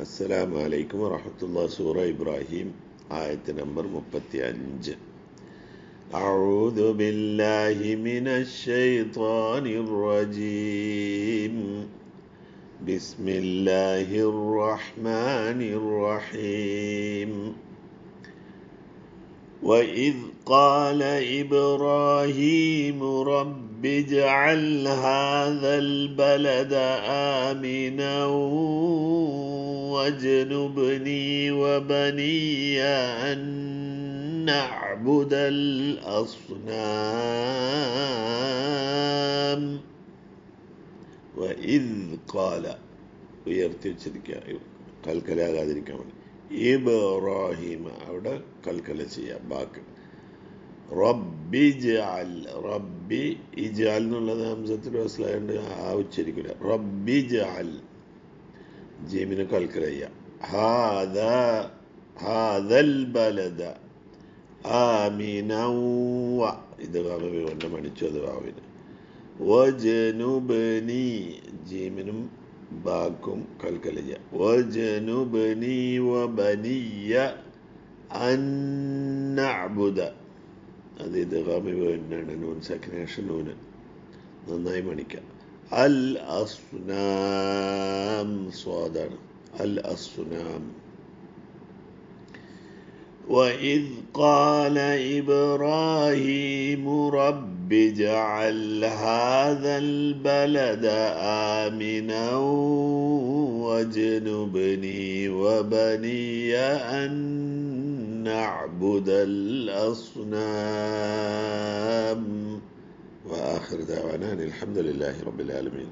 അസ്സലാമു അലൈക്കും വറഹ്മത്തുള്ളാഹി. സൂറ ഇബ്രാഹിം ആയത്ത് നമ്പർ 35. അഊദു ബില്ലാഹി മിനശ് ശൈത്വാനിർ റജീം. ബിസ്മില്ലാഹിർ റഹ്മാനിർ റഹീം. وإذ قال إبراهيم رب اجعل هذا البلد آمنا واجنبني وبني أن نعبد الأصنام. وإذ قال ഉയർത്തി വെച്ചിരിക്കുക, കൽക്കലാകാതിരിക്കാൻ വേണ്ടി. ഇബ്രാഹിം അവിടെ കൽക്കല ചെയ്യാം. ബാക്ക് റബ്ബി ജഅൽ, റബ്ബി ഇജഅൽ എന്നുള്ളത് ഹംസത്തിൽ വസ്ലായതുകൊണ്ട് ആ ഉച്ചരിക്കില്ല. റബ്ബി ജഅൽ, ജീമിനെ കൽക്കല ചെയ്യാം. ഹാദൽ ബലദ ആമിനൻ വ, ഇത് കൊണ്ട് മണിച്ചു അത് വാവിന്. വജനുബ്നി, ജീമിനും ബാക്കും കൽക്കല ചെയ്യാം. വജനുബ്നി വബനിയ അൻ നഅ്ബുദ, അത് ഇത് ഗാമിബാണ്. നൂൻ സാക്കിനേഷൻ നൂന് നന്നായി മണിക്കാം. അൽ അസ്നാം, സ്വാദാണ്. അൽ അസ്നാം. وإذ قال إبراهيم رب اجعل هذا البلد آمنا واجنبني وبني أن نعبد الأصنام. وآخر دعوانا الحمد لله رب العالمين.